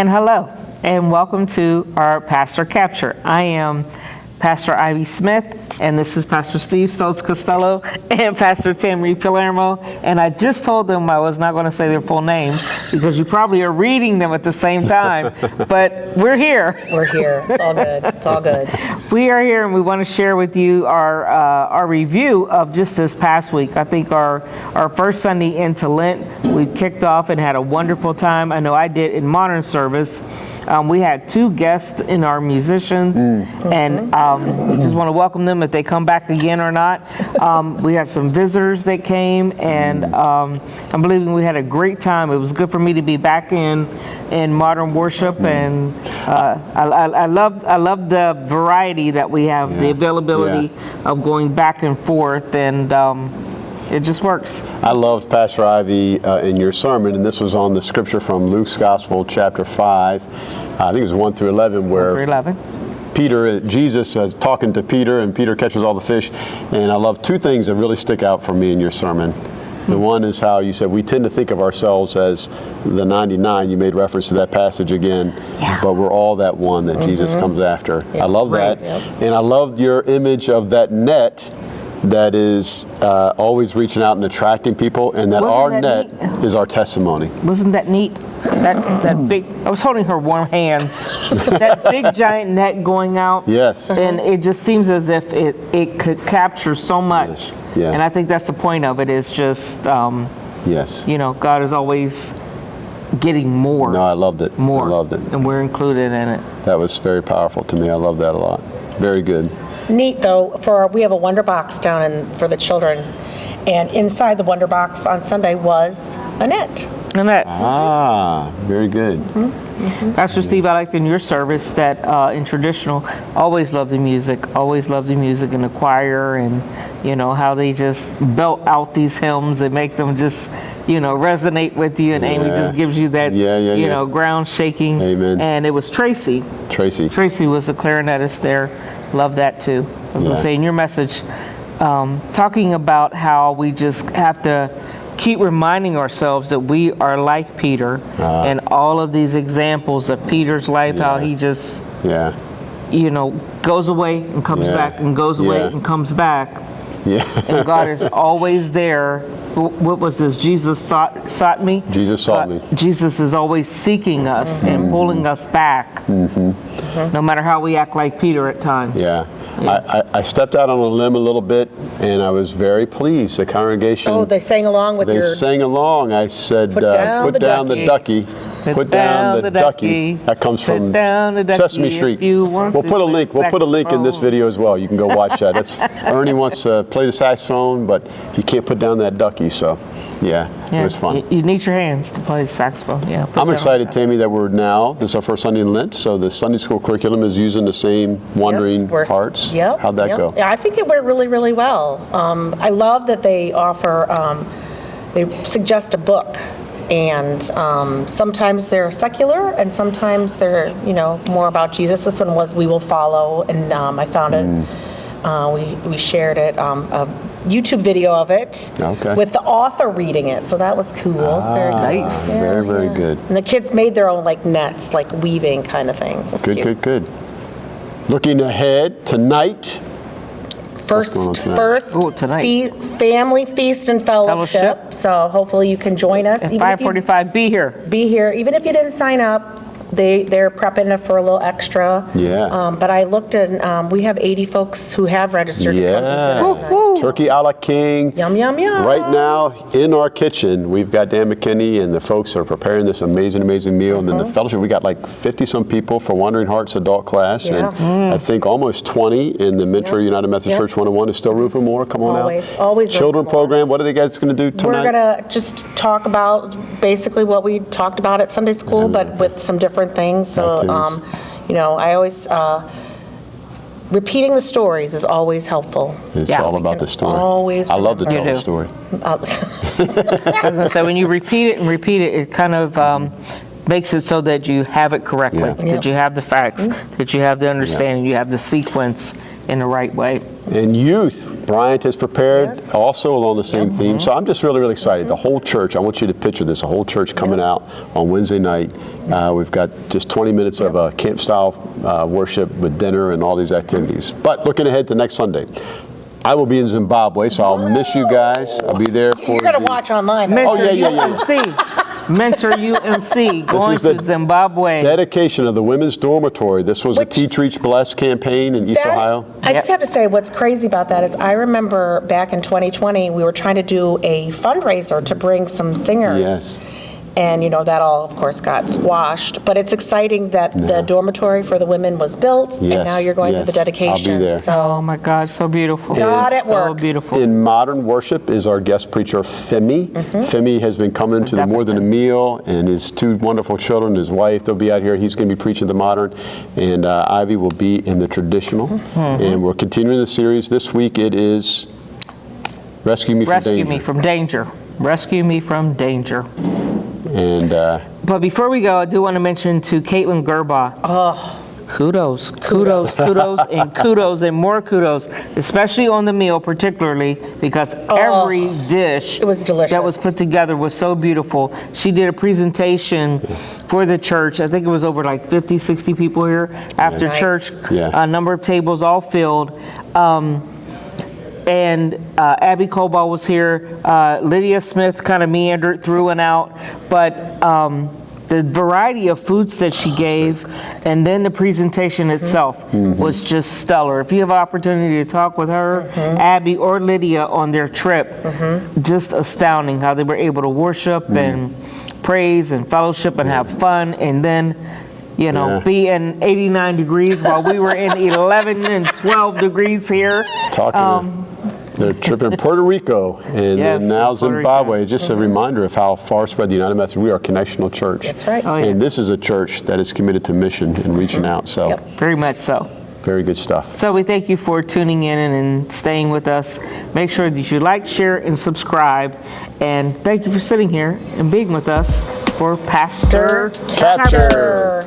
And hello, and welcome to our Pastor Capture. I am Pastor Ivy Smith, and this is Pastor Steve Stoltz Costello and Pastor Tammy Palermo. And I just told them I was not going to say their full names because you probably are reading them at the same time. But we're here. We're here. It's all good. It's all good. We are here, and we want to share with you our review of just this past week. I think our first Sunday into Lent, we kicked off and had a wonderful time. I know I did in modern service. We had 2 guests in our musicians, and just want to welcome them if they come back again or not. We had some visitors that came, and I'm believing we had a great time. It was good for me to be back in modern worship, and I love the variety that we have, the availability of going back and forth, and it just works. I loved Pastor Ivy in your sermon, and this was on the scripture from Luke's Gospel, chapter 5. I think it was 1 through 11, where 1 through 11. Jesus is talking to Peter, and Peter catches all the fish. And I love 2 things that really stick out for me in your sermon. The one is how you said we tend to think of ourselves as the 99. You made reference to that passage again, but we're all that one that Jesus comes after. I love that. And I loved your image of that net that is always reaching out and attracting people, and that our net is our testimony. Wasn't that neat? That big, I was holding her warm hands. That big giant net going out. Yes. And it just seems as if it could capture so much. Yeah. And I think that's the point of it, is just, yes. you know, God is always getting more. No, I loved it. More. I loved it. And we're included in it. That was very powerful to me. I love that a lot. Very good. Neat though, we have a Wonder Box down for the children, and inside the Wonder Box on Sunday was a net. Annette. Very good. Pastor Steve, I liked in your service that in traditional, always loved the music in the choir, and you know how they just belt out these hymns and make them just, you know, resonate with you, and Amy just gives you that, you know, ground shaking. Amen. And it was Tracy. Tracy was the clarinetist there. Love that too. I was going to say in your message, talking about how we just have to keep reminding ourselves that we are like Peter, and all of these examples of Peter's life, how he just, you know, goes away and comes back, and goes away and comes back. And God is always there. What was this? Jesus sought me? Jesus sought me. Jesus is always seeking us and pulling us back, no matter how we act like Peter at times. I stepped out on a limb a little bit, and I was very pleased. The congregation. Oh, they sang along with They sang along. I said, put down the ducky. Put down the ducky. That comes from Sesame Street. We'll put a link. We'll put a link in this video as well. You can go watch that. That's Ernie wants to play the saxophone, but he can't put down that ducky. So, it was fun. You need your hands to play saxophone. I'm excited, Tammy, that this is our first Sunday in Lent. So the Sunday school curriculum is using the same wandering parts. How'd that go? Yeah, I think it went really, really well. I love that they offer, they suggest a book. And sometimes they're secular, and sometimes they're, you know, more about Jesus. This one was We Will Follow, and I found it. We shared it, a YouTube video of it with the author reading it. So that was cool. Very nice. Very good. And the kids made their own like nets, like weaving kind of thing. Good. Looking ahead tonight. First family feast and fellowship. So hopefully you can join us. At 5:45, be here. Be here. Even if you didn't sign up, they're prepping it for a little extra. But I looked and we have 80 folks who have registered to come to tonight. Turkey a la king. Yum, yum, yum. Right now in our kitchen, we've got Dan McKinney and the folks are preparing this amazing meal. And then the fellowship, we got like 50-some people for Wandering Hearts adult class. And I think almost 20 in the Mentor United Methodist Church 101. Is still room for more? Come on out. Always. Children program, what are they guys going to do tonight? We're going to just talk about basically what we talked about at Sunday school, but with some different things. So, you know, I always, repeating the stories is always helpful. It's all about the story. I love to tell the story. I was going to say, when you repeat it, it kind of makes it so that you have it correctly, that you have the facts, that you have the understanding, you have the sequence, in the right way. And youth, Bryant has prepared Yes. also along the same theme. So I'm just really, really excited. The whole church, I want you to picture this, a whole church coming out on Wednesday night. We've got just 20 minutes of camp-style worship with dinner and all these activities. But looking ahead to next Sunday, I will be in Zimbabwe, so I'll miss you guys. I'll be there for You're going to the- watch online. though. Mentor yeah. UMC. Mentor UMC going is the to Zimbabwe. dedication of the women's dormitory. This was a Which- Teach, Reach, Bless campaign in East That- Ohio. I just have to say, what's crazy about that is I remember back in 2020, we were trying to do a fundraiser to bring some singers. Yes. And, that all, of course, got squashed. But it's exciting that the dormitory for the women was built, and Yes, now you're going through the yes. I'll be dedication. there. Oh So, my God, so beautiful. God at so work. beautiful. In modern worship is our guest preacher, Femi. Femi has been coming to the More Than a Meal, and his two wonderful children, his wife, they'll be out here. He's going to be preaching the modern, and Ivy will be in the traditional. And we're continuing the series. This week it is Rescue Me from Rescue Danger. me from danger. Rescue me from danger. And But before we go, I do want to mention to Caitlin Gerbaugh. Kudos, and more kudos, especially on the meal, particularly because every dish it was delicious. that was put together was so beautiful. She did a presentation for the church. I think it was over like 50, 60 people here after Nice. church. Yeah. A number of tables all filled. And Abby Cobalt was here. Lydia Smith kind of meandered through and out. But the variety of foods that she gave and then the presentation itself was just stellar. If you have an opportunity to talk with her, Abby, or Lydia on their trip, just astounding how they were able to worship and praise and fellowship and have fun, and then Yeah. be in 89 degrees while we were in 11 and 12 degrees here. talking the trip in Puerto Rico, and Yes, then now Puerto Rico. Zimbabwe. Just a reminder of how far spread the United Methodist. We are a connectional church. That's right. Oh, yeah. And this is a church that is committed to mission and reaching out. So Yep. Very much so. very good stuff. So we thank you for tuning in and staying with us. Make sure that you like, share, and subscribe. And thank you for sitting here and being with us for Pastor Capture.